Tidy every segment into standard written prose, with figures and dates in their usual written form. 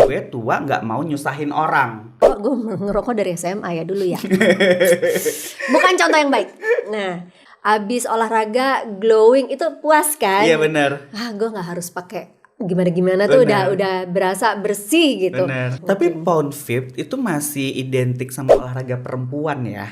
gue tua nggak mau nyusahin orang. Kok gue ngerokok dari SMA ya dulu ya. Bukan contoh yang baik. Nah, abis olahraga glowing itu puas kan? Iya benar. Gue nggak harus pakai gimana tuh, udah berasa bersih gitu. Benar. Tapi Pound Fit itu masih identik sama olahraga perempuan ya.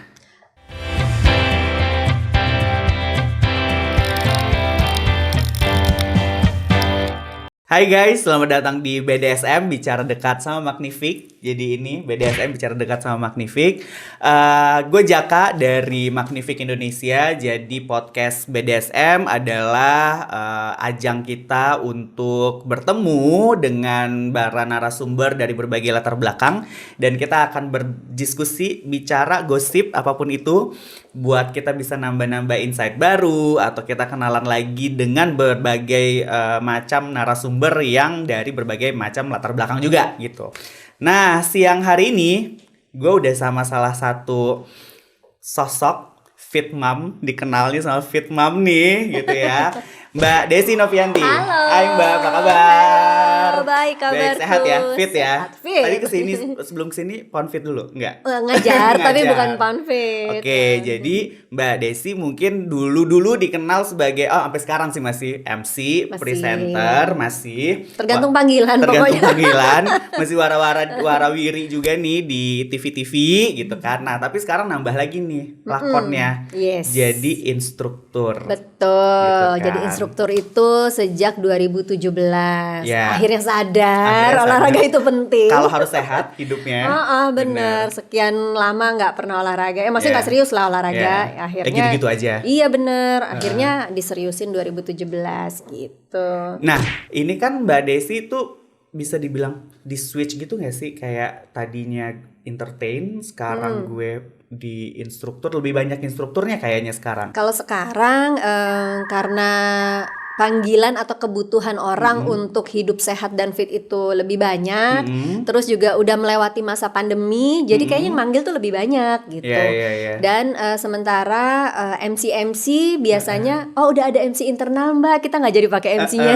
Hai guys, selamat datang di BDSM Bicara Dekat sama Magnific. Jadi ini BDSM Bicara Dekat sama Magnific. Gue Jaka dari Magnific Indonesia. Jadi podcast BDSM adalah ajang kita untuk bertemu dengan para narasumber dari berbagai latar belakang. Dan kita akan berdiskusi, bicara, gosip, apapun itu, buat kita bisa nambah-nambah insight baru, atau kita kenalan lagi dengan berbagai macam narasumber yang dari berbagai macam latar belakang juga gitu. Nah, siang hari ini gue udah sama salah satu sosok fit mom, dikenalnya sama fit mom nih gitu ya. Mbak Desi Novianti. Halo. Hai Mbak, apa kabar? Baik, kabar sehat ya, fit ya. Fit. Tadi sebelum kesini Pound Fit dulu, enggak? Ngajar, tapi bukan Pound Fit. Oke, jadi Mbak Desi mungkin dulu dikenal sebagai sampai sekarang sih masih MC, presenter, masih. Tergantung panggilan Tergantung pokoknya. panggilan, masih warawiri juga nih di TV-TV gitu kan. Nah, tapi sekarang nambah lagi nih lakonnya. Yes. Jadi instruktur. Betul. Gitu kan. Jadi instruktur itu sejak 2017. Ya. Akhirnya sadar olahraga itu penting. Kalau harus sehat hidupnya. Bener. Sekian lama nggak pernah olahraga. Maksudnya nggak serius lah olahraga. Akhirnya gitu-gitu aja. Iya bener. Akhirnya diseriusin 2017 gitu. Nah, ini kan Mbak Desi tuh bisa dibilang di switch gitu nggak sih? Kayak tadinya entertain, sekarang gue di instruktur, lebih banyak instrukturnya kayaknya sekarang. Kalau sekarang karena panggilan atau kebutuhan orang untuk hidup sehat dan fit itu lebih banyak, terus juga udah melewati masa pandemi, jadi kayaknya yang manggil tuh lebih banyak gitu. Yeah. Dan sementara MC biasanya, udah ada MC internal mbak, kita nggak jadi pakai MC-nya.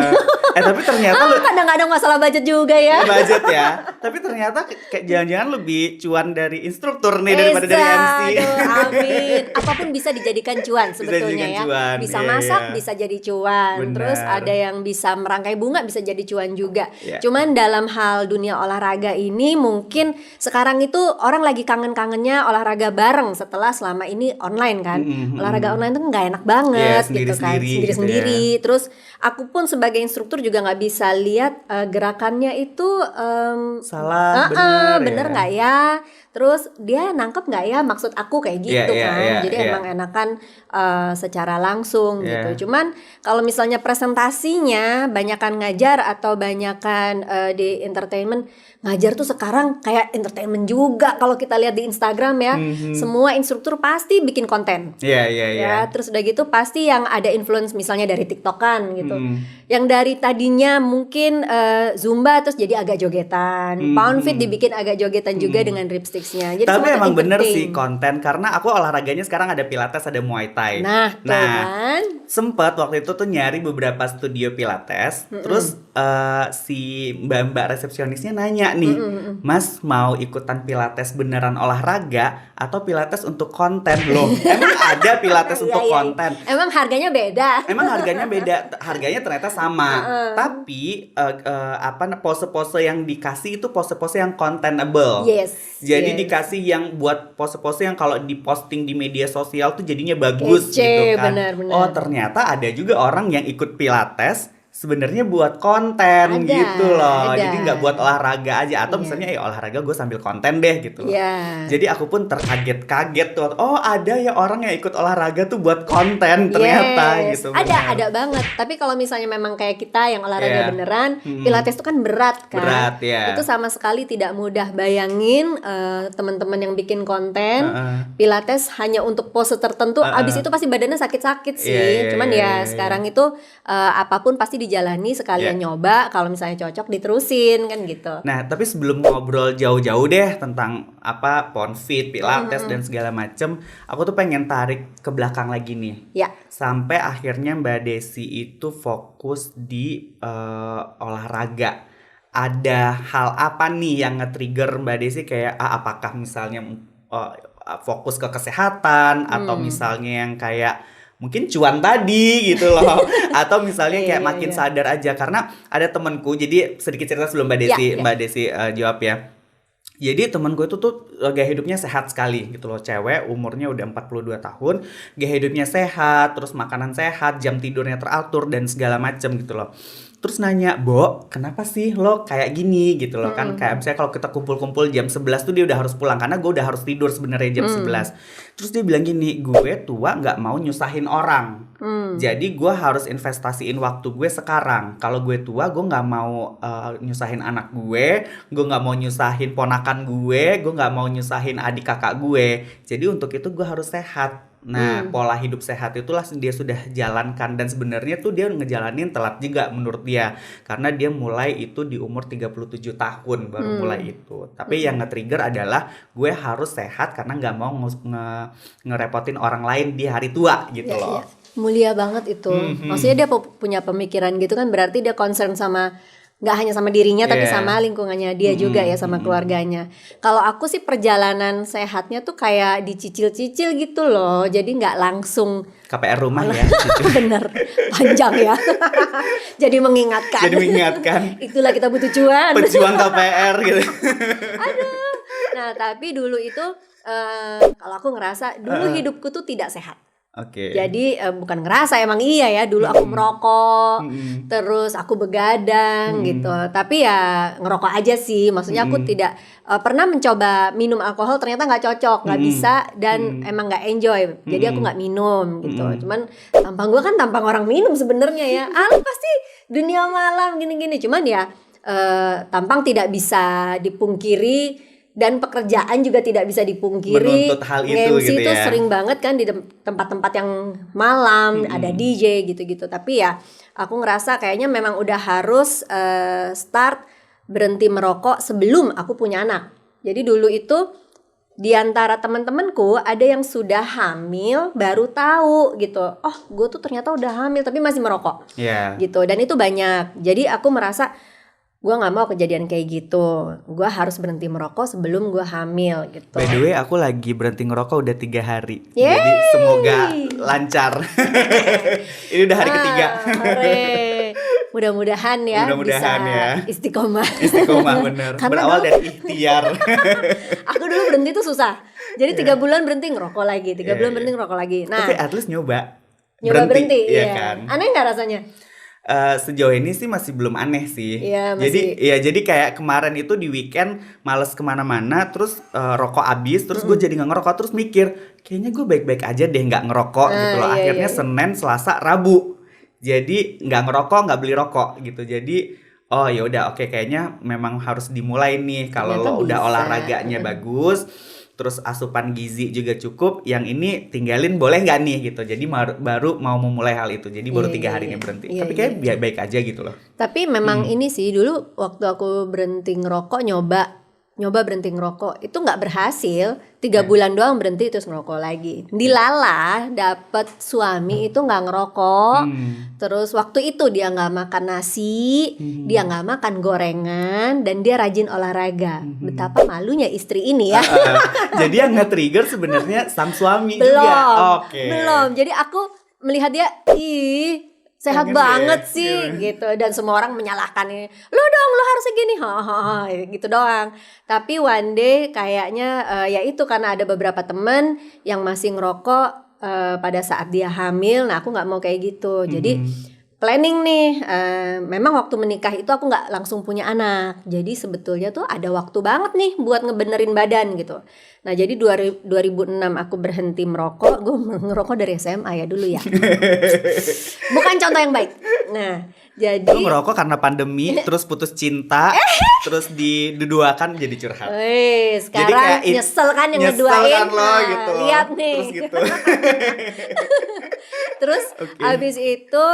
Tapi ternyata kadang-kadang masalah budget juga ya. Budget ya. Tapi ternyata kayak jangan-jangan lebih cuan dari instruktur nih daripada dari MC. Amin. Apapun bisa dijadikan cuan sebetulnya ya. Cuan. Bisa masak, bisa jadi cuan. Benar. Terus ada yang bisa merangkai bunga, bisa jadi cuan juga. Yeah. Cuman dalam hal dunia olahraga ini mungkin sekarang itu orang lagi kangen-kangennya olahraga bareng setelah selama ini online kan. Olahraga online tuh nggak enak banget gitu kan. Sendiri-sendiri. Terus aku pun sebagai instruktur juga nggak bisa lihat gerakannya itu salah, bener nggak ya? Terus dia nangkep nggak ya maksud aku kayak gitu kan? Jadi emang enakan secara langsung gitu. Cuman kalau misalnya presentasinya banyakan ngajar atau banyakan di entertainment, ngajar tuh sekarang kayak entertainment juga. Kalau kita lihat di Instagram ya, semua instruktur pasti bikin konten. Ya, terus udah gitu pasti yang ada influence misalnya dari TikTokan gitu. Yang dari tadinya mungkin Zumba terus jadi agak jogetan. Pound Fit dibikin agak jogetan juga dengan ripsticksnya. Jadi tapi emang bener penting. sih konten, karena aku olahraganya sekarang ada Pilates, ada Muay Thai. Nah kan? Sempet waktu itu tuh nyari beberapa studio Pilates. Terus si mbak-mbak resepsionisnya nanya nih, Mas mau ikutan Pilates beneran olahraga atau Pilates untuk konten? Loh, emang ada Pilates untuk konten? Emang harganya beda? Emang harganya beda, harganya ternyata sama. Tapi pose-pose yang dikasih itu pose-pose yang contentable. Jadi dikasih yang buat pose-pose yang kalau diposting di media sosial tuh jadinya bagus gitu kan. Bener. Oh, ternyata ada juga orang yang ikut Pilates sebenarnya buat konten gitu loh. Jadi nggak buat olahraga aja, atau misalnya olahraga gue sambil konten deh gitu. Jadi aku pun terkaget-kaget tuh. Oh, ada ya orang yang ikut olahraga tuh buat konten ternyata gitu. Ada banget. Tapi kalau misalnya memang kayak kita yang olahraga beneran, Pilates itu kan berat kan. Itu sama sekali tidak mudah. Bayangin teman-teman yang bikin konten Pilates hanya untuk pose tertentu, abis itu pasti badannya sakit-sakit sih. Cuman sekarang itu apapun pasti dijalani sekalian nyoba, kalau misalnya cocok diterusin kan gitu. Nah, tapi sebelum ngobrol jauh-jauh deh tentang Pound Fit, Pilates dan segala macem, aku tuh pengen tarik ke belakang lagi nih. Sampai akhirnya Mbak Desi itu fokus di olahraga. ada hal apa nih yang nge-trigger Mbak Desi kayak apakah misalnya fokus ke kesehatan atau misalnya yang kayak mungkin cuan tadi gitu loh atau misalnya kayak makin sadar aja karena ada temanku, jadi sedikit cerita sebelum Mbak Desi jawab ya. Jadi temanku itu tuh gaya hidupnya sehat sekali gitu loh, cewek umurnya udah 42 tahun, gaya hidupnya sehat, terus makanan sehat, jam tidurnya teratur dan segala macam gitu loh. Terus nanya, "Bo, kenapa sih lo kayak gini?" gitu loh kan. Kayak misalnya kalau kita kumpul-kumpul jam 11 tuh dia udah harus pulang karena gue udah harus tidur sebenarnya jam 11. Terus dia bilang gini, "Gue tua nggak mau nyusahin orang. Jadi gue harus investasiin waktu gue sekarang. Kalau gue tua gue nggak mau nyusahin anak gue nggak mau nyusahin ponakan gue nggak mau nyusahin adik kakak gue. Jadi untuk itu gue harus sehat." Nah, pola hidup sehat itulah dia sudah jalankan dan sebenarnya tuh dia ngejalanin telat juga menurut dia. Karena dia mulai itu di umur 37 tahun baru mulai itu. Tapi yang nge-trigger adalah gue harus sehat karena nggak mau ngerepotin orang lain di hari tua gitu loh. Mulia banget itu. Maksudnya dia punya pemikiran gitu kan, berarti dia concern sama nggak hanya sama dirinya tapi sama lingkungannya dia juga ya, sama keluarganya. Kalau aku sih perjalanan sehatnya tuh kayak dicicil-cicil gitu loh, jadi nggak langsung KPR rumah ya. Bener, panjang ya. Jadi mengingatkan. Itulah kita butuh cuan. Pejuang KPR gitu. Aduh. Nah tapi dulu itu kalau aku ngerasa dulu hidupku tuh tidak sehat. Jadi bukan ngerasa, emang iya ya, dulu aku merokok, terus aku begadang gitu. Tapi ya ngerokok aja sih, maksudnya aku tidak pernah mencoba minum alkohol, ternyata nggak cocok, nggak bisa, dan emang nggak enjoy. Jadi aku nggak minum gitu. Cuman tampang gue kan tampang orang minum sebenarnya ya. Apa sih dunia malam gini-gini. Cuman ya tampang tidak bisa dipungkiri. Dan pekerjaan juga tidak bisa dipungkiri. Menuntut hal itu MC gitu itu ya. sering banget kan di tempat-tempat yang malam, ada DJ gitu-gitu. Tapi ya aku ngerasa kayaknya memang udah harus start berhenti merokok sebelum aku punya anak. Jadi dulu itu di antara teman-temanku ada yang sudah hamil baru tahu gitu. Oh, gue tuh ternyata udah hamil tapi masih merokok. Gitu. Dan itu banyak. Jadi aku merasa gue nggak mau kejadian kayak gitu. Gue harus berhenti merokok sebelum gue hamil gitu. By the way, aku lagi berhenti ngerokok udah 3 hari. Jadi semoga lancar. Ini udah hari ketiga. Mudah-mudahan ya bisa istiqomah. Istiqomah bener. Berawal dari ikhtiar. Aku dulu berhenti tuh susah. Jadi 3 bulan berhenti ngerokok lagi, 3 bulan berhenti ngerokok lagi. Nah, tapi at least nyoba berhenti, iya kan? Aneh nggak rasanya? Sejauh ini sih masih belum aneh sih. Jadi kayak kemarin itu di weekend males kemana-mana, terus rokok habis, terus gue jadi nggak ngerokok, terus mikir kayaknya gue baik-baik aja deh nggak ngerokok gitu loh. Akhirnya Senin, Selasa, Rabu, jadi nggak ngerokok, nggak beli rokok gitu. Jadi oh ya udah oke, kayaknya memang harus dimulai nih kalau lo udah olahraganya bagus. Terus asupan gizi juga cukup, yang ini tinggalin boleh nggak nih gitu. Jadi baru mau memulai hal itu. Jadi baru 3 hari ini berhenti. Tapi kayak baik aja gitu loh. Tapi memang ini sih dulu waktu aku berhenti ngerokok, nyoba berhenti ngerokok itu nggak berhasil. 3 bulan doang berhenti terus ngerokok lagi. Dilala dapet suami itu nggak ngerokok. Terus waktu itu dia nggak makan nasi, dia nggak makan gorengan, dan dia rajin olahraga. Betapa malunya istri ini ya. Jadi yang nge-trigger sebenarnya sang suami belum, juga. Belum. Jadi aku melihat dia, ih sehat banget sih gitu, dan semua orang menyalahkan ini, lo harus segini, gitu doang. Tapi one day kayaknya ya itu karena ada beberapa temen yang masih ngerokok pada saat dia hamil. Nah aku nggak mau kayak gitu. Jadi planning nih, memang waktu menikah itu aku nggak langsung punya anak. Jadi sebetulnya tuh ada waktu banget nih buat ngebenerin badan gitu. Nah jadi 2006 aku berhenti merokok. Gue ngerokok dari SMA ya dulu ya. Bukan contoh yang baik. Nah jadi gue ngerokok karena pandemi, terus putus cinta, terus diduakan jadi curhat. Sekarang jadi nyesel kan yang ngeduain kan lo, gitu. Lihat nih. Terus gitu. Terus abis itu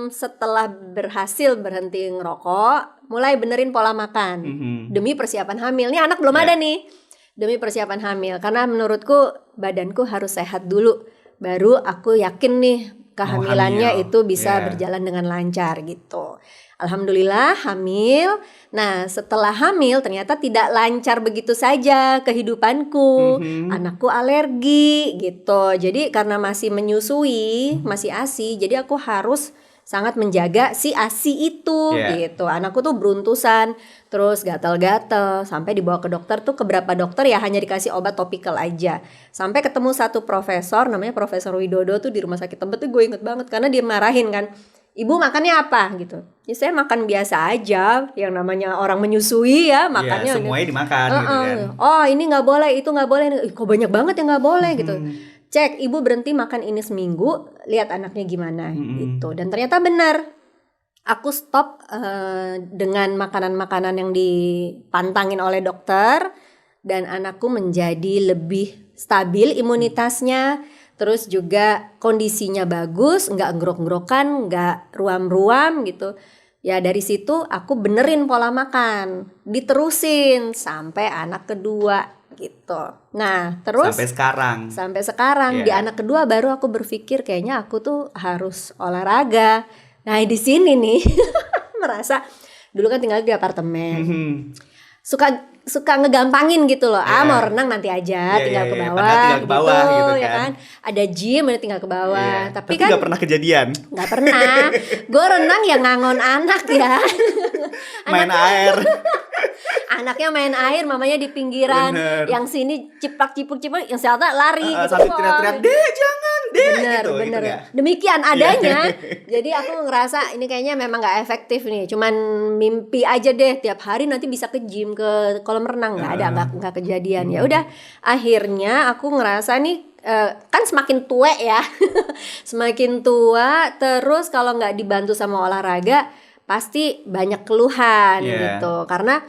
setelah berhasil berhenti ngerokok, mulai benerin pola makan demi persiapan hamil. Nih anak belum ada nih. Demi persiapan hamil, karena menurutku badanku harus sehat dulu, baru aku yakin nih kehamilannya itu bisa Yeah. berjalan dengan lancar gitu. Alhamdulillah hamil. Nah, setelah hamil ternyata tidak lancar begitu saja kehidupanku. Anakku alergi gitu. Jadi karena masih menyusui, masih ASI, jadi aku harus sangat menjaga si ASI itu gitu. Anakku tuh beruntusan, terus gatal-gatal, sampai dibawa ke dokter tuh ke beberapa dokter ya hanya dikasih obat topikal aja. Sampai ketemu satu profesor namanya Profesor Widodo tuh di rumah sakit Tebet tuh gue inget banget karena dia marahin kan. Ibu makannya apa gitu? Ya saya makan biasa aja, yang namanya orang menyusui ya makannya. Semuanya dimakan gitu kan. Oh ini nggak boleh, itu nggak boleh. Kok banyak banget yang nggak boleh gitu. Cek, ibu berhenti makan ini seminggu, lihat anaknya gimana gitu. Dan ternyata benar, aku stop dengan makanan-makanan yang dipantangin oleh dokter, dan anakku menjadi lebih stabil imunitasnya. Terus juga kondisinya bagus, nggak ngerok-ngerokan, nggak ruam-ruam gitu. Ya dari situ aku benerin pola makan, diterusin sampai anak kedua gitu. Nah terus sampai sekarang di anak kedua baru aku berpikir kayaknya aku tuh harus olahraga. Nah di sini nih merasa dulu kan tinggal di apartemen, suka ngegampangin gitu loh. Mau renang nanti aja, tinggal ke bawah gitu ya kan. Ada gym tinggal ke bawah. Tapi kan gak pernah kejadian. Gak pernah. Gue renang ya ngangon anak ya. Main air. Anaknya main air, mamanya di pinggiran. Bener. Yang sini ciplak-cipluk, yang Selta lari gitu. Sambil teriak-teriak, "Deh, jangan, Deh." Bener. Gitu, demikian adanya. Jadi aku ngerasa ini kayaknya memang gak efektif nih. Cuman mimpi aja deh, tiap hari nanti bisa ke gym, ke kolam renang. Gak kejadian. Ya udah, akhirnya aku ngerasa nih, kan semakin tua ya. Semakin tua, terus kalau gak dibantu sama olahraga pasti banyak keluhan gitu. Karena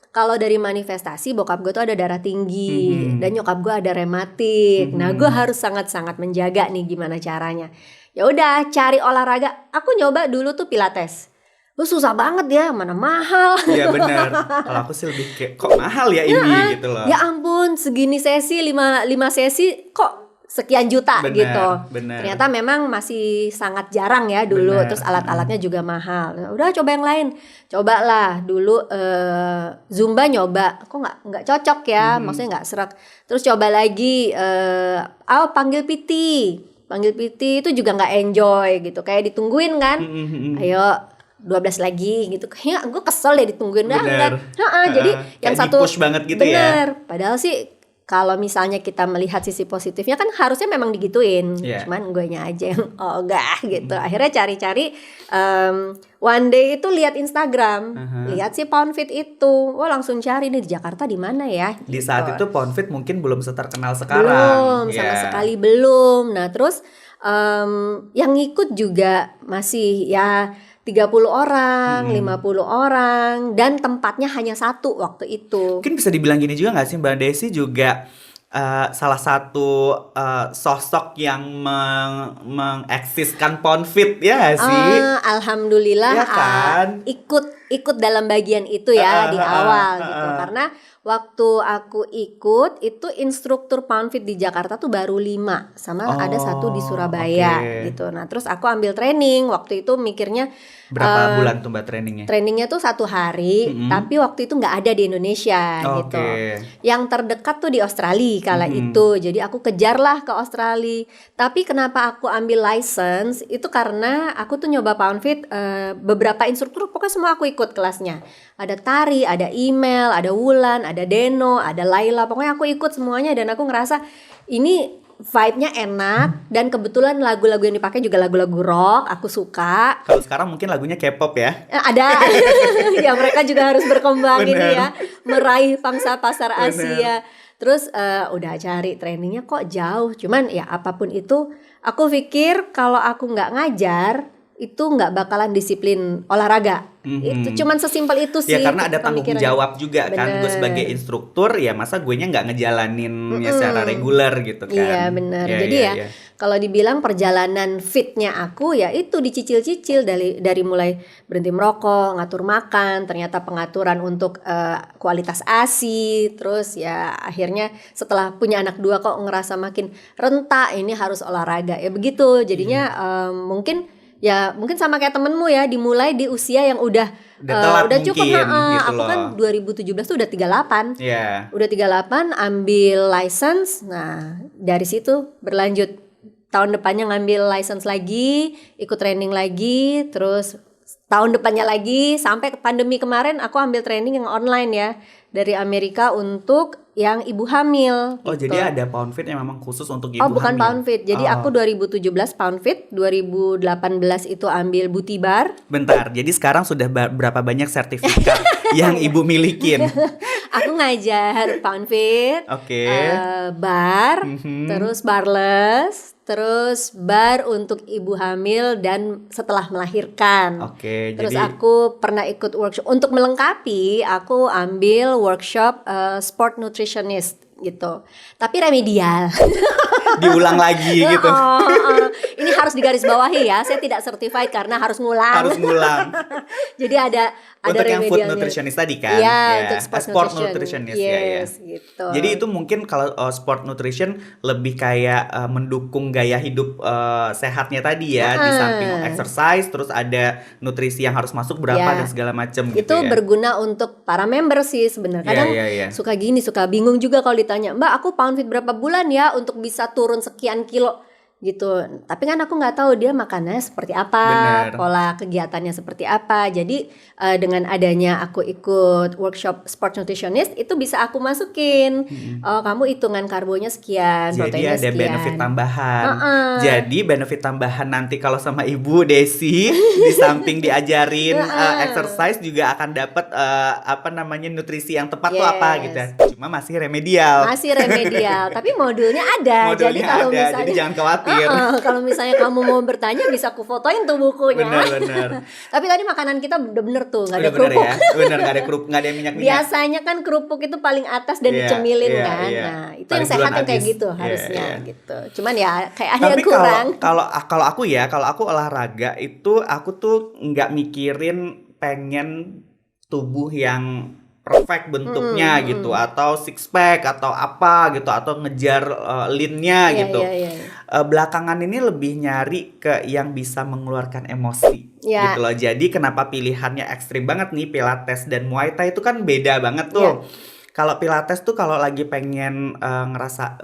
kalau dari manifestasi, bokap gue tuh ada darah tinggi dan nyokap gue ada rematik. Nah gue harus sangat-sangat menjaga nih gimana caranya. Ya udah cari olahraga. Aku nyoba dulu tuh pilates. Susah banget ya, mana mahal. Iya benar. Kalau aku sih lebih kayak kok mahal ya ini gitu loh. Ya ampun, segini sesi 5 sesi kok sekian juta gitu. Ternyata memang masih sangat jarang ya dulu. Terus alat-alatnya juga mahal. Udah coba yang lain. Cobalah dulu Zumba nyoba. Kok nggak cocok ya? Maksudnya nggak serak. Terus coba lagi panggil PT. Panggil PT itu juga nggak enjoy gitu. Kayak ditungguin kan. Ayo 12 lagi gitu. Kayaknya gue kesel deh ditungguin. Jadi yang satu push banget gitu ya. Padahal sih kalau misalnya kita melihat sisi positifnya kan harusnya memang digituin. Cuman guenya aja yang enggak gitu. Akhirnya cari-cari one day itu lihat Instagram, lihat si Poundfit itu. Langsung cari nih di Jakarta di mana ya? Di saat itu Poundfit mungkin belum terkenal sekarang. Belum, sama sekali belum. Nah, terus yang ngikut juga masih ya 30 orang, 50 orang, dan tempatnya hanya satu waktu itu. Mungkin bisa dibilang gini juga gak sih, Mbak Desi juga salah satu sosok yang mengeksiskan Poundfit ya gak sih? Alhamdulillah ya kan? ikut dalam bagian itu ya di awal gitu. Karena waktu aku ikut itu instruktur Poundfit di Jakarta tuh baru 5 sama ada satu di Surabaya gitu. Nah terus aku ambil training. Waktu itu mikirnya berapa bulan tuh Mbak trainingnya? Trainingnya tuh 1 hari, tapi waktu itu nggak ada di Indonesia gitu. Yang terdekat tuh di Australia kala itu. Jadi aku kejarlah ke Australia. Tapi kenapa aku ambil license itu karena aku tuh nyoba Poundfit beberapa instruktur, pokoknya semua aku ikut kelasnya. Ada Tari, ada Email, ada Wulan, ada Deno, ada Laila. Pokoknya aku ikut semuanya dan aku ngerasa ini vibe-nya enak dan kebetulan lagu-lagu yang dipakai juga lagu-lagu rock, aku suka. Kalau sekarang mungkin lagunya K-pop ya? Ada. Ya mereka juga harus berkembang ini ya, meraih pangsa pasar Asia. Terus udah cari trainingnya kok jauh. Cuman ya apapun itu, aku pikir kalau aku nggak ngajar, itu nggak bakalan disiplin olahraga. Itu cuman sesimpel itu sih. Ya karena ada tanggung jawab juga kan. Gue Bener. sebagai instruktur ya masa gue nya nggak ngejalaninnya secara reguler gitu kan. Iya benar. Jadi ya kalau dibilang perjalanan fitnya aku ya itu dicicil-cicil dari mulai berhenti merokok, ngatur makan, ternyata pengaturan untuk kualitas ASI, terus ya akhirnya setelah punya anak 2 kok ngerasa makin rentak, ini harus olahraga ya begitu. Jadinya mungkin sama kayak temenmu ya, dimulai di usia yang udah cukup. Gitu aku kan 2017 tuh udah 38. Udah 38 ambil license. Nah, dari situ berlanjut tahun depannya ngambil license lagi, ikut training lagi, terus tahun depannya lagi sampai ke pandemi kemarin aku ambil training yang online ya dari Amerika untuk yang ibu hamil. Oh gitu. Jadi ada Pound Fit yang memang khusus untuk ibu hamil? Oh bukan Pound Fit, jadi aku 2017 Pound Fit, 2018 itu ambil Booty Bar. Bentar, jadi sekarang sudah berapa banyak sertifikat yang ibu milikin? Aku ngajar Pound Fit, bar, terus barless, terus bar untuk ibu hamil dan setelah melahirkan. Terus aku pernah ikut workshop untuk melengkapi. Aku ambil workshop sport nutritionist gitu, tapi remedial. Diulang lagi gitu. Ini harus digarisbawahi ya, saya tidak certified karena harus ngulang. Jadi ada untuk yang food nutritionist tadi kan? Iya, untuk sport nutritionist gitu. Jadi itu mungkin kalau sport nutrition lebih kayak mendukung gaya hidup sehatnya tadi ya, di samping exercise, terus ada nutrisi yang harus masuk berapa dan segala macam gitu. Itu berguna untuk para member sih sebenarnya. Kadang suka gini, suka bingung juga kalau ditanya, Mbak aku Pound Fit berapa bulan ya untuk bisa turun sekian kilo gitu. Tapi kan aku nggak tahu dia makannya seperti apa, pola kegiatannya seperti apa. Jadi dengan adanya aku ikut workshop sport nutritionist itu bisa aku masukin. Oh kamu hitungan karbonya sekian, proteinnya sekian. Jadi ada benefit tambahan. Jadi benefit tambahan nanti kalau sama Ibu Desi di samping diajarin exercise juga akan dapat nutrisi yang tepat tuh apa gitu. Cuma masih remedial. Tapi modulnya ada. Jadi kalau misalnya jadi jangan khawatir. Kalau misalnya kamu mau bertanya bisa aku fotoin tuh bukunya. Benar. Tapi tadi makanan kita udah bener tuh, nggak ada kerupuk. Bener nggak ada kerupuk, nggak ada minyak. Biasanya kan kerupuk itu paling atas dan dicemilin kan. Nah itu paling yang sehat yang kayak gitu harusnya gitu. Cuman ya kayak ada yang kurang. Kalau aku olahraga itu aku tuh nggak mikirin pengen tubuh yang perfect bentuknya gitu, atau six pack atau apa gitu, atau ngejar lean-nya gitu. Belakangan ini lebih nyari ke yang bisa mengeluarkan emosi gitu loh. Jadi kenapa pilihannya ekstrim banget nih, Pilates dan Muay Thai itu kan beda banget tuh. Kalau Pilates tuh kalau lagi pengen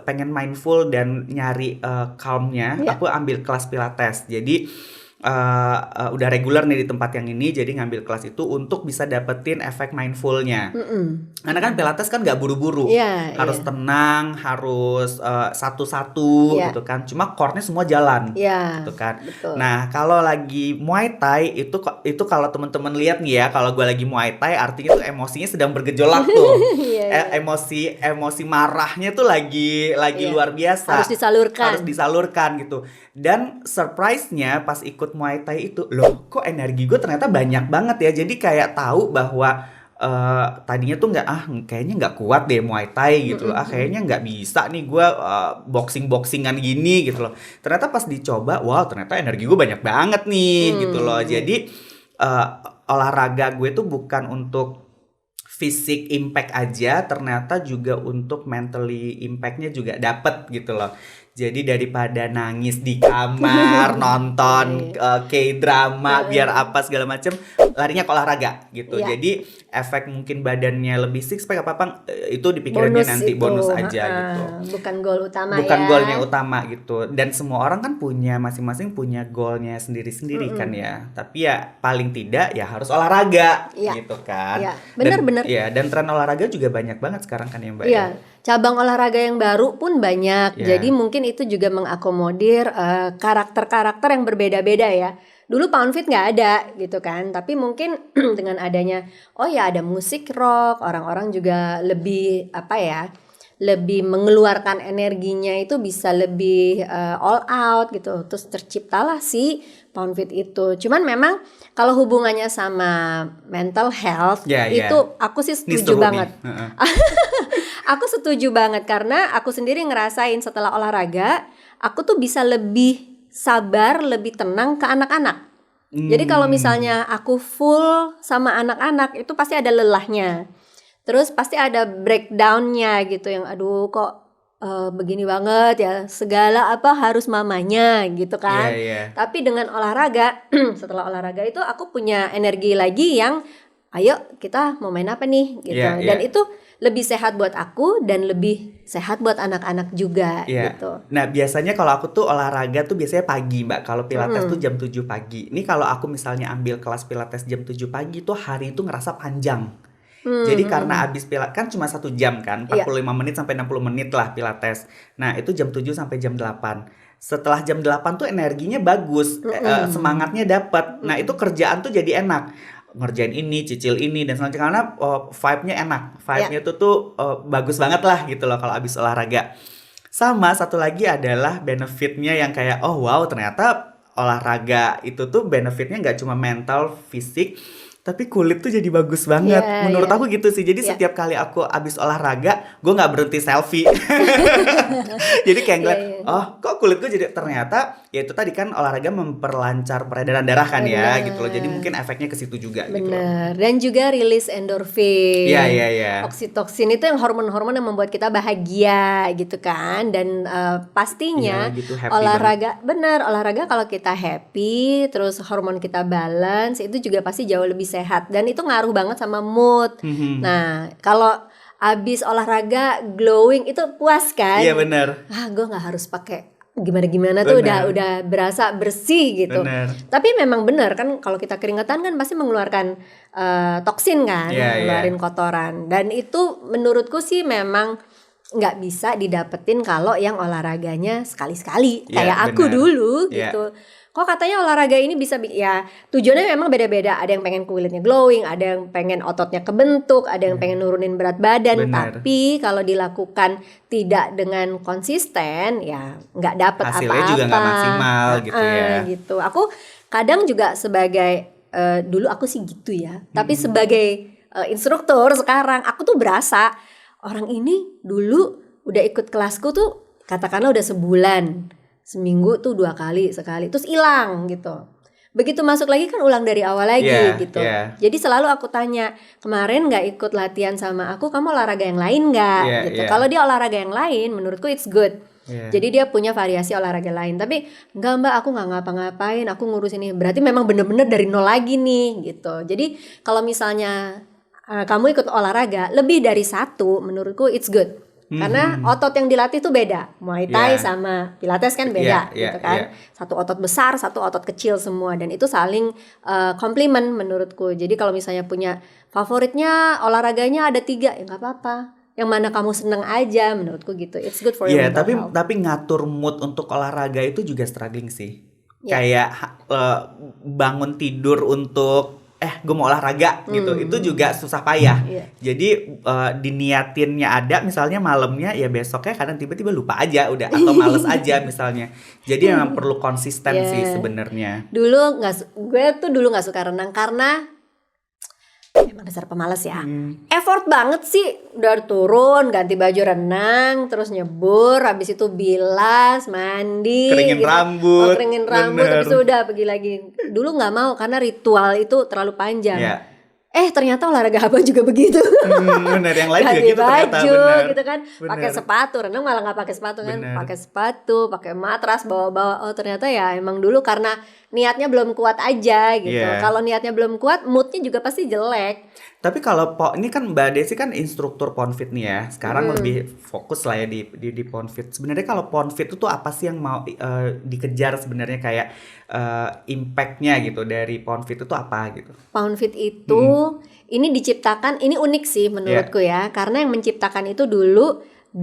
pengen mindful dan nyari calmnya, aku ambil kelas Pilates. Jadi udah reguler nih di tempat yang ini, jadi ngambil kelas itu untuk bisa dapetin efek mindfulnya. Karena kan Pilates kan nggak buru-buru, harus tenang, harus satu-satu gitu kan. Cuma core-nya semua jalan, gitu kan. Betul. Nah kalau lagi Muay Thai itu kalau teman-teman lihat nih ya, kalau gue lagi Muay Thai artinya tuh emosinya sedang bergejolak tuh. Emosi marahnya tuh lagi luar biasa. Harus disalurkan gitu. Dan surprise-nya pas ikut Muay Thai itu, loh kok energi gue ternyata banyak banget ya. Jadi kayak tahu bahwa tadinya tuh kayaknya nggak kuat deh Muay Thai gitu loh. Kayaknya nggak bisa nih gue boxing-boxingan gini gitu loh. Ternyata pas dicoba, wow ternyata energi gue banyak banget nih gitu loh. Jadi olahraga gue tuh bukan untuk fisik impact aja, ternyata juga untuk mentally impact-nya juga dapet gitu loh. Jadi daripada nangis di kamar nonton K-drama biar apa segala macem, larinya ke olahraga gitu. Jadi efek mungkin badannya lebih six pack apa itu dipikirinnya nanti bonus aja gitu. Bukan goal utama Bukan goalnya utama gitu. Dan semua orang kan punya masing-masing punya goalnya sendiri-sendiri kan ya. Tapi ya paling tidak ya harus olahraga gitu kan. Bener-bener. Dan tren olahraga juga banyak banget sekarang kan ya Mbak. Cabang olahraga yang baru pun banyak. Jadi mungkin itu juga mengakomodir karakter-karakter yang berbeda-beda ya. Dulu Pound Fit nggak ada gitu kan, tapi mungkin dengan adanya ada musik rock, orang-orang juga lebih lebih mengeluarkan energinya itu bisa lebih all out gitu. Terus terciptalah si Pound Fit itu. Cuman memang kalau hubungannya sama mental health itu aku sih setuju banget. Aku setuju banget karena aku sendiri ngerasain setelah olahraga, aku tuh bisa lebih sabar, lebih tenang ke anak-anak. Jadi kalau misalnya aku full sama anak-anak itu pasti ada lelahnya. Terus pasti ada breakdown-nya gitu yang aduh kok begini banget ya, segala apa harus mamanya gitu kan. Tapi dengan olahraga, setelah olahraga itu aku punya energi lagi yang ayo kita mau main apa nih gitu. Dan itu lebih sehat buat aku dan lebih sehat buat anak-anak juga gitu. Nah biasanya kalau aku tuh olahraga tuh biasanya pagi Mbak. Kalau pilates tuh jam 7 pagi. Ini kalau aku misalnya ambil kelas pilates jam 7 pagi tuh hari itu ngerasa panjang. Jadi karena abis pilates kan cuma 1 jam kan, 45 menit sampai 60 menit lah pilates. Nah itu jam 7 sampai jam 8. Setelah jam 8 tuh energinya bagus, semangatnya dapat. Nah itu kerjaan tuh jadi enak. Ngerjain ini, cicil ini dan selanjutnya karena vibe-nya enak. Vibe-nya tuh bagus banget lah gitu loh kalau abis olahraga. Sama satu lagi adalah benefitnya yang kayak oh wow ternyata olahraga itu tuh benefitnya nggak cuma mental, fisik, tapi kulit tuh jadi bagus banget. Menurut aku gitu sih. Jadi setiap kali aku abis olahraga, gue nggak berhenti selfie. Jadi kayak ngeliat, oh kok kulit gue jadi ternyata ya itu tadi kan olahraga memperlancar peredaran darah kan ya gitu loh. Jadi mungkin efeknya ke situ juga gitu loh. Dan juga rilis endorfin. Oksitoksin itu yang hormon-hormon yang membuat kita bahagia gitu kan. Dan pastinya gitu, olahraga olahraga kalau kita happy, terus hormon kita balance, itu juga pasti jauh lebih sehat dan itu ngaruh banget sama mood. Nah, kalau abis olahraga glowing itu puas kan? Iya benar. Gue nggak harus pakai gimana-gimana tuh udah berasa bersih gitu. Tapi memang benar kan kalau kita keringetan kan pasti mengeluarkan toksin kan, ngeluarin kotoran. Dan itu menurutku sih memang nggak bisa didapetin kalau yang olahraganya sekali-sekali kayak aku dulu gitu. Kok katanya olahraga ini bisa ya tujuannya memang beda-beda. Ada yang pengen kulitnya glowing, ada yang pengen ototnya kebentuk, ada yang pengen nurunin berat badan. Tapi kalau dilakukan tidak dengan konsisten ya nggak dapet apa-apa. Hasilnya juga nggak maksimal gitu ya. Gitu. Aku kadang juga sebagai dulu aku sih gitu ya. Tapi sebagai instruktur sekarang aku tuh berasa orang ini dulu udah ikut kelasku tuh katakanlah udah sebulan. Seminggu tuh 2 kali, sekali, terus hilang gitu. Begitu masuk lagi kan ulang dari awal lagi gitu. Jadi selalu aku tanya, kemarin gak ikut latihan sama aku, kamu olahraga yang lain gak? Gitu. Kalau dia olahraga yang lain, menurutku it's good. Jadi dia punya variasi olahraga lain. Tapi enggak Mbak, aku gak ngapa-ngapain, aku ngurus ini. Berarti memang bener-bener dari nol lagi nih gitu. Jadi kalau misalnya kamu ikut olahraga lebih dari 1, menurutku it's good. Karena otot yang dilatih tuh beda. Muay Thai sama Pilates kan beda gitu kan. Satu otot besar, satu otot kecil semua. Dan itu saling komplement menurutku. Jadi kalau misalnya punya favoritnya olahraganya ada 3, ya gak apa-apa. Yang mana kamu seneng aja menurutku gitu. It's good for your mental health. Tapi ngatur mood untuk olahraga itu juga struggling sih. Kayak bangun tidur untuk gue mau olahraga gitu, itu juga susah payah. Jadi diniatinnya ada, misalnya malamnya ya besoknya kadang tiba-tiba lupa aja udah atau males aja misalnya. Jadi memang perlu konsisten sih sebenarnya. Gue tuh dulu nggak suka renang karena emang dasar pemalas ya. Effort banget sih, udah turun, ganti baju renang, terus nyebur, habis itu bilas, mandi, keringin gitu. rambut, keringin rambut, habis itu udah pergi lagi. Dulu nggak mau karena ritual itu terlalu panjang. Ternyata olahraga abang juga begitu. Bener, yang lain juga gitu ternyata. Ganti baju gitu kan, pakai sepatu, renang malah nggak pakai sepatu kan, pakai sepatu, pakai matras, bawa-bawa. Oh ternyata ya emang dulu karena niatnya belum kuat aja gitu. Kalau niatnya belum kuat, moodnya juga pasti jelek. Tapi kalau ini kan Mbak Desi kan instruktur Poundfit nih ya. Sekarang lebih fokus lah ya di Poundfit. Sebenarnya kalau Poundfit itu apa sih yang mau dikejar sebenarnya, kayak impact-nya gitu dari Poundfit itu apa gitu? Poundfit itu ini diciptakan, ini unik sih menurutku ya. Karena yang menciptakan itu dulu 2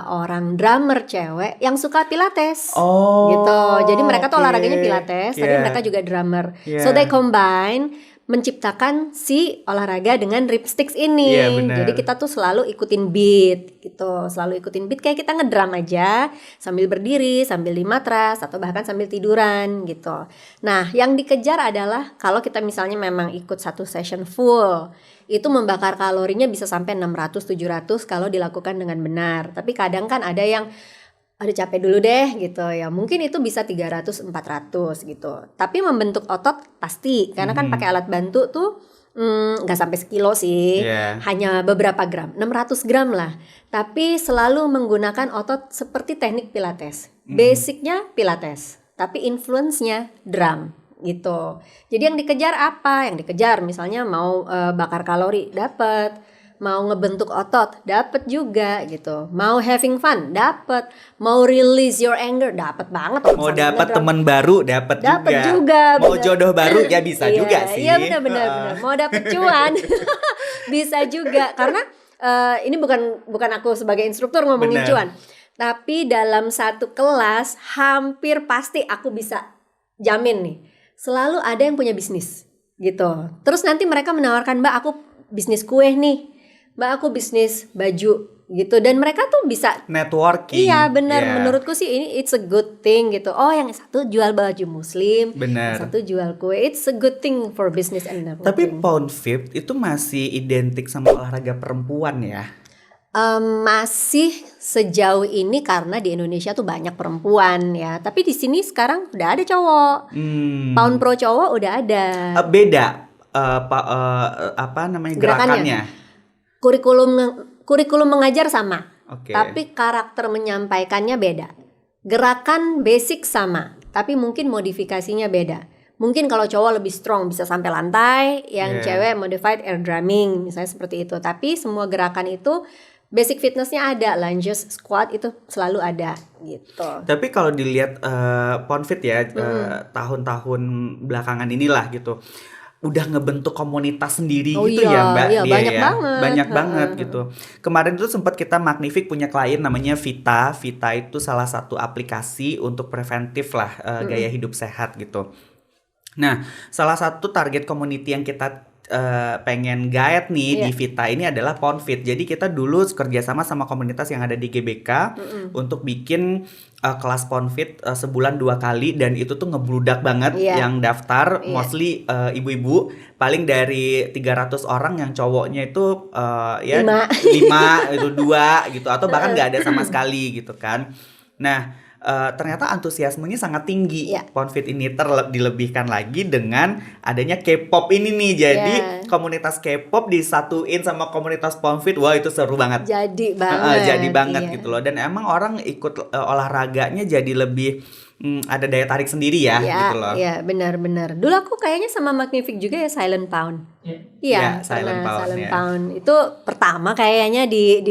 orang drummer cewek yang suka Pilates gitu. Jadi mereka tuh olahraganya Pilates, tapi mereka juga drummer. So they combine menciptakan si olahraga dengan rip sticks ini. Iya, benar. Jadi kita tuh selalu ikutin beat gitu, selalu ikutin beat kayak kita ngedrum aja sambil berdiri, sambil di matras atau bahkan sambil tiduran gitu. Nah, yang dikejar adalah kalau kita misalnya memang ikut satu session full, itu membakar kalorinya bisa sampai 600-700 kalau dilakukan dengan benar. Tapi kadang kan ada yang capek dulu deh gitu ya, mungkin itu bisa 300-400 gitu. Tapi membentuk otot pasti, karena kan pakai alat bantu tuh nggak sampai sekilo sih, hanya beberapa gram, 600 gram lah. Tapi selalu menggunakan otot seperti teknik pilates. Basicnya pilates, tapi influence-nya drum gitu. Jadi yang dikejar apa? Yang dikejar misalnya mau bakar kalori, dapat. Mau ngebentuk otot, dapat juga gitu. Mau having fun, dapat. Mau release your anger, dapat banget. Mau dapat teman baru, dapat juga. Mau bener. Jodoh baru, ya bisa juga sih. Iya benar. Mau dapat cuan, bisa juga. Karena ini bukan aku sebagai instruktur ngomongin cuan, tapi dalam satu kelas hampir pasti aku bisa jamin nih, selalu ada yang punya bisnis gitu. Terus nanti mereka menawarkan, Mbak, aku bisnis kue nih, Mbak, aku bisnis baju gitu, dan mereka tuh bisa networking. Iya benar, menurutku sih ini it's a good thing gitu. Oh, yang satu jual baju muslim, yang satu jual kue, it's a good thing for business and networking. Tapi Pound Fit itu masih identik sama olahraga perempuan ya? Masih sejauh ini karena di Indonesia tuh banyak perempuan ya. Tapi di sini sekarang udah ada cowok. Pound Pro cowok udah ada. Beda apa namanya gerakannya? Kurikulum mengajar sama, tapi karakter menyampaikannya beda. Gerakan basic sama, tapi mungkin modifikasinya beda. Mungkin kalau cowok lebih strong bisa sampai lantai, yang cewek modified air drumming misalnya seperti itu. Tapi semua gerakan itu basic fitnessnya ada, lunges, squat itu selalu ada gitu. Tapi kalau dilihat Pound Fit ya tahun-tahun belakangan inilah gitu, udah ngebentuk komunitas sendiri gitu ya Mbak. Iya, banyak banget gitu. Kemarin itu sempat kita Magnific punya klien namanya Vita. Vita itu salah satu aplikasi untuk preventif lah gaya hidup sehat gitu. Nah, salah satu target community yang kita pengen guide nih di Vita ini adalah Pound Fit. Jadi kita dulu kerjasama sama komunitas yang ada di GBK untuk bikin kelas Pound Fit sebulan 2 kali, dan itu tuh ngebludak banget yang daftar, mostly ibu-ibu, paling dari 300 orang yang cowoknya itu 5 itu 2 gitu, atau bahkan nggak ada sama sekali gitu kan. Nah, ternyata antusiasmenya sangat tinggi. Pound Fit ini dilebihkan lagi dengan adanya K-pop ini nih. Jadi komunitas K-pop disatuin sama komunitas Pound Fit. Wah, itu seru banget. Jadi banget gitu loh. Dan emang orang ikut olahraganya jadi lebih ada daya tarik sendiri gitu loh. Iya, benar. Dulu aku kayaknya sama Magnific juga ya, Silent Pound. Iya, Silent Pound. Itu pertama kayaknya di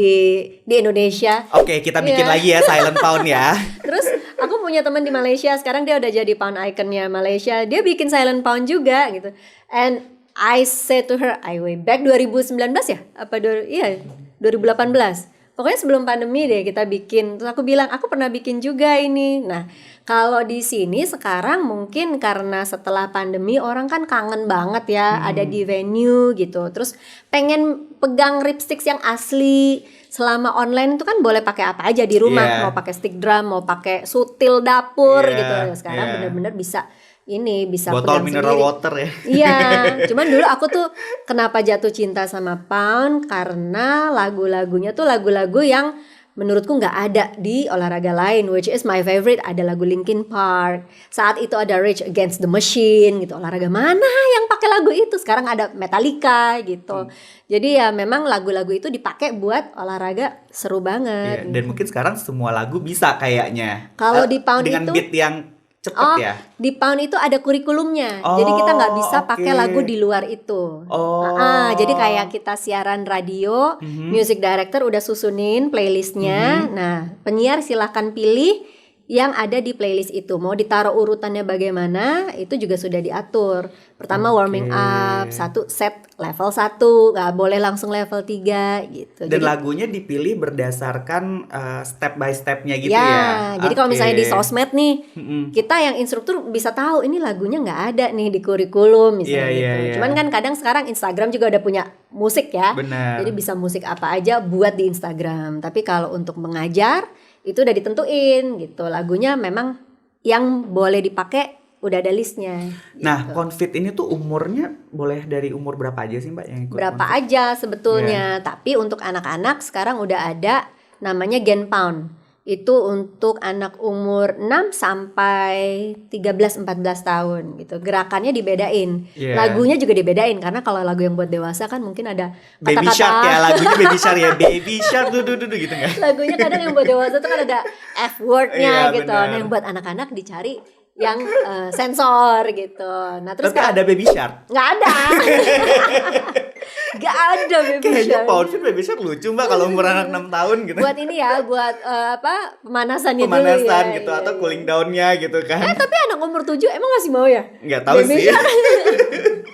Indonesia. Oke, kita bikin lagi ya Silent Pound ya. Terus aku punya teman di Malaysia, sekarang dia udah jadi Pound Iconnya Malaysia. Dia bikin Silent Pound juga gitu. And I said to her, I way back 2019 ya? 2018. Pokoknya sebelum pandemi deh kita bikin. Terus aku bilang, aku pernah bikin juga ini. Nah, kalau di sini sekarang mungkin karena setelah pandemi orang kan kangen banget ya, ada di venue gitu. Terus pengen pegang ripsticks yang asli. Selama online itu kan boleh pakai apa aja di rumah. Mau pakai stick drum, mau pakai sutil dapur gitu. Sekarang benar-benar bisa botol mineral sendiri. Water ya. Iya, cuman dulu aku tuh kenapa jatuh cinta sama Pound karena lagu-lagunya tuh lagu-lagu yang menurutku nggak ada di olahraga lain, which is my favorite. Ada lagu Linkin Park, saat itu ada Rage Against the Machine gitu. Olahraga mana yang pakai lagu itu? Sekarang ada Metallica gitu. Jadi ya memang lagu-lagu itu dipakai buat olahraga, seru banget. Dan mungkin sekarang semua lagu bisa kayaknya. Kalau di Pound dengan itu beat yang cepet ya? Di Pound itu ada kurikulumnya. Jadi kita nggak bisa pakai lagu di luar itu. Jadi kayak kita siaran radio, music director udah susunin playlistnya. Nah, penyiar silahkan pilih yang ada di playlist itu. Mau ditaruh urutannya bagaimana, itu juga sudah diatur. Pertama warming up, satu set level 1, nggak boleh langsung level 3 gitu. Dan lagunya dipilih berdasarkan step by stepnya gitu ya? Ya. Jadi kalau misalnya di sosmed nih, kita yang instruktur bisa tahu ini lagunya nggak ada nih di kurikulum misalnya gitu. Cuman kan kadang sekarang Instagram juga udah punya musik ya. Benar. Jadi bisa musik apa aja buat di Instagram. Tapi kalau untuk mengajar itu udah ditentuin gitu. Lagunya memang yang boleh dipakai udah ada listnya. Gitu. Nah, Confit ini tuh umurnya boleh dari umur berapa aja sih Mbak yang ikut? Berapa aja sebetulnya. Tapi untuk anak-anak sekarang udah ada namanya Gen Pound. Itu untuk anak umur 6 sampai 13-14 tahun gitu. Gerakannya dibedain. Lagunya juga dibedain karena kalau lagu yang buat dewasa kan mungkin ada kata-kata Baby Shark ya, lagunya Baby Shark ya. Baby Shark dudu gitu enggak? Lagunya kadang yang buat dewasa tuh kan ada F wordnya gitu. Nah, yang buat anak-anak dicari yang sensor gitu. Nah, terus tapi ada Baby Shark? Nggak ada. Gak ada Baby Kayaknya Shark. Poundfit Baby Shark lucu Mbak kalau umur anak 6 tahun gitu. Buat ini ya, buat pemanasannya dulu Pemanasan ya, gitu atau cooling down-nya gitu kan. tapi anak umur 7 emang masih mau ya? Nggak tahu Baby sih.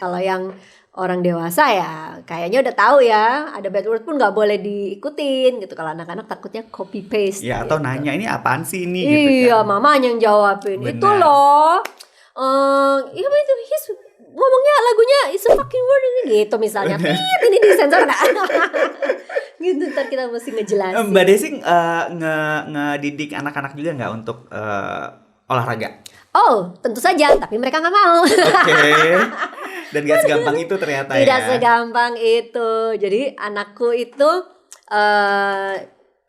Kalau yang orang dewasa ya kayaknya udah tahu ya, ada bad word pun nggak boleh diikutin gitu. Kalau anak-anak takutnya copy paste. Ya atau gitu. nanya ini apaan sih ini Iya, gitu kan. mamanya yang jawabin. Benar. Itu loh. Iya itu ngomongnya lagunya it's a fucking word ini gitu misalnya. Ini disensor nggak? Gitu ntar kita mesti ngejelasin. Mbak Desi ngedidik anak-anak juga nggak untuk olahraga? Oh, tentu saja, tapi mereka nggak mau. Oke. Dan gak segampang itu ternyata Tidak ya. segampang itu. Jadi anakku itu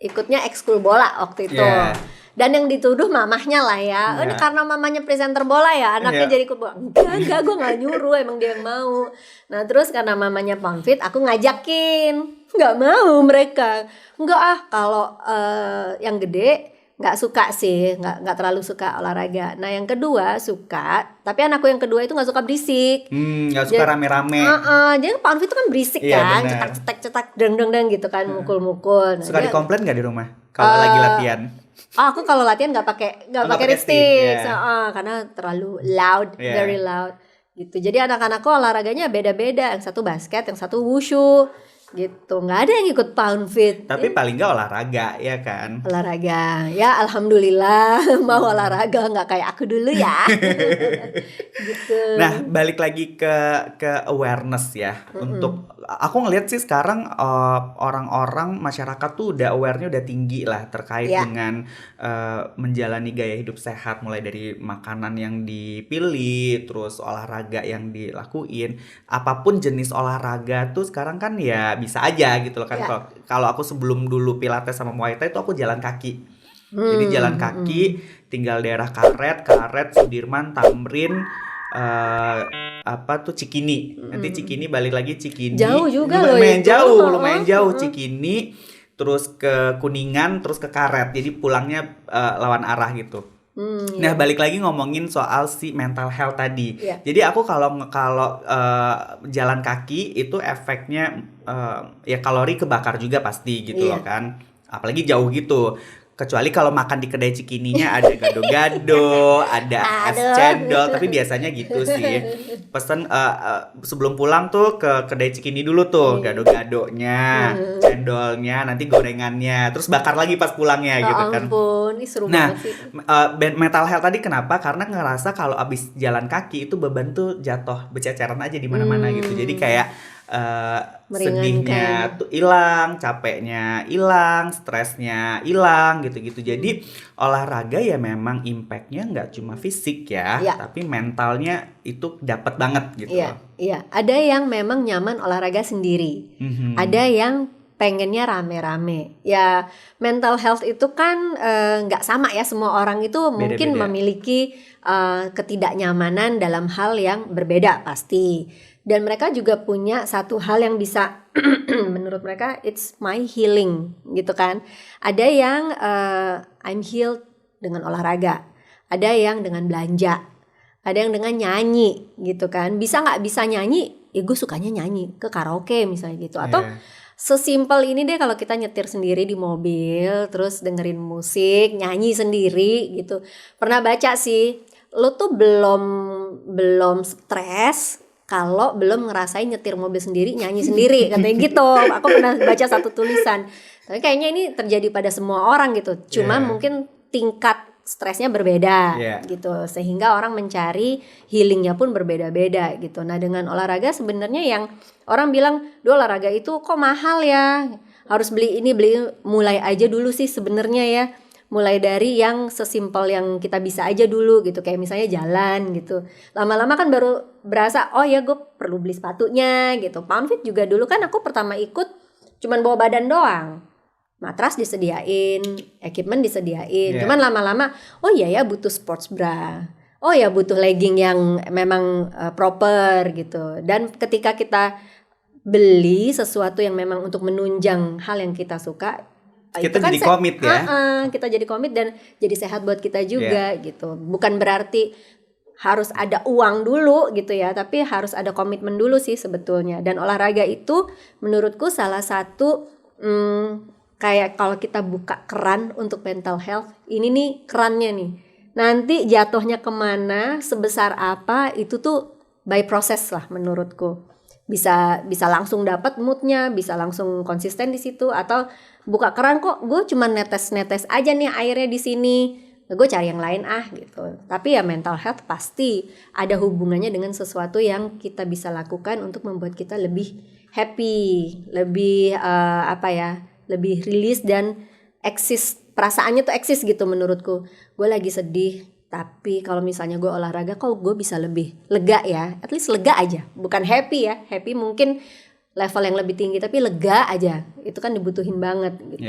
ikutnya ekskul bola waktu itu. Yeah. Dan yang dituduh mamahnya lah ya. Oh, ini karena mamanya presenter bola ya, anaknya jadi ikut bola. Enggak, gue gak nyuruh, emang dia yang mau. Nah terus karena mamanya Poundfit, aku ngajakin. Nggak mau mereka. Enggak kalau yang gede nggak suka sih, nggak terlalu suka olahraga. Nah yang kedua suka, tapi anakku yang kedua itu nggak suka berisik. Nggak suka rame-rame. Jadi Poundfit itu kan berisik kan, cetak deng gitu kan, mukul-mukul. Nah, suka dikomplain nggak di rumah kalau lagi latihan? Aku kalau latihan nggak pakai lipstick, karena terlalu loud, very loud gitu. Jadi anak-anakku olahraganya beda-beda. Yang satu basket, yang satu wushu. Gitu, nggak ada yang ikut Poundfit. Tapi paling nggak olahraga ya kan? Olahraga, ya alhamdulillah mau olahraga nggak kayak aku dulu ya. Gitu. Nah balik lagi ke awareness ya. Untuk aku ngelihat sih sekarang orang-orang masyarakat tuh udah awarenya udah tinggi lah terkait dengan menjalani gaya hidup sehat, mulai dari makanan yang dipilih, terus olahraga yang dilakuin, apapun jenis olahraga tuh sekarang kan ya bisa aja gitu loh kan. Kalau aku sebelum dulu Pilates sama Muay Thai itu aku jalan kaki. Jadi jalan kaki, tinggal daerah Karet, Sudirman, Tamrin, Cikini. Nanti Cikini balik lagi Cikini. Jauh juga lumayan loh lumayan jauh Cikini, terus ke Kuningan, terus ke Karet. Jadi pulangnya lawan arah gitu. Nah balik lagi ngomongin soal si mental health tadi. Jadi aku kalau jalan kaki itu efeknya ya kalori kebakar juga pasti gitu loh kan. Apalagi jauh gitu. Kecuali kalau makan di kedai Cikininya ada gado-gado, ada es cendol, tapi biasanya gitu sih. Pesen sebelum pulang tuh ke kedai Cikini dulu tuh, gado-gadonya, cendolnya, nanti gorengannya, terus bakar lagi pas pulangnya gitu kan. Ampun, ini seru banget sih. Mental health tadi kenapa? Karena ngerasa kalau abis jalan kaki itu beban tuh jatuh berceceran aja di mana-mana gitu. Jadi kayak sedihnya tuh hilang, capeknya hilang, stresnya hilang gitu-gitu. Jadi olahraga ya memang impactnya nggak cuma fisik ya, tapi mentalnya itu dapat banget gitu. Iya, ada yang memang nyaman olahraga sendiri, ada yang pengennya rame-rame. Ya mental health itu kan nggak sama ya, semua orang itu mungkin memiliki ketidaknyamanan dalam hal yang berbeda pasti. Dan mereka juga punya satu hal yang bisa menurut mereka it's my healing gitu kan. Ada yang I'm healed dengan olahraga, ada yang dengan belanja, ada yang dengan nyanyi gitu kan. Bisa nggak bisa nyanyi, ya gue sukanya nyanyi ke karaoke misalnya gitu. Atau sesimpel ini deh kalau kita nyetir sendiri di mobil, terus dengerin musik, nyanyi sendiri gitu. Pernah baca sih, lo tuh belum stres kalau belum ngerasain nyetir mobil sendiri, nyanyi sendiri, katanya gitu. Aku pernah baca satu tulisan. Tapi kayaknya ini terjadi pada semua orang gitu. Cuma mungkin tingkat stresnya berbeda gitu, sehingga orang mencari healingnya pun berbeda-beda gitu. Nah dengan olahraga sebenarnya yang orang bilang, olahraga itu kok mahal ya, harus beli ini beli, mulai aja dulu sih sebenarnya ya, mulai dari yang sesimpel yang kita bisa aja dulu gitu, kayak misalnya jalan gitu. Lama-lama kan baru berasa, oh ya gue perlu beli sepatunya gitu. Poundfit juga dulu kan aku pertama ikut cuman bawa badan doang. Matras disediain, equipment disediain. Cuman lama-lama, oh iya ya butuh sports bra. Oh ya butuh legging yang memang proper gitu. Dan ketika kita beli sesuatu yang memang untuk menunjang hal yang kita suka, kita jadi komit ya. Kita jadi komit dan jadi sehat buat kita juga gitu. Bukan berarti harus ada uang dulu gitu ya, tapi harus ada komitmen dulu sih sebetulnya. Dan olahraga itu menurutku salah satu kayak kalau kita buka keran untuk mental health, ini nih kerannya nih. Nanti jatuhnya kemana, sebesar apa, itu tuh by process lah menurutku. Bisa langsung dapat moodnya, bisa langsung konsisten di situ, atau buka keran kok gue cuma netes aja nih airnya di sini, gue cari yang lain gitu. Tapi ya mental health pasti ada hubungannya dengan sesuatu yang kita bisa lakukan untuk membuat kita lebih happy, lebih lebih rilis dan eksis, perasaannya tuh eksis gitu menurutku. Gue lagi sedih, tapi kalau misalnya gue olahraga kok gue bisa lebih lega ya, at least lega aja, bukan happy ya, happy mungkin level yang lebih tinggi, tapi lega aja, itu kan dibutuhin banget gitu.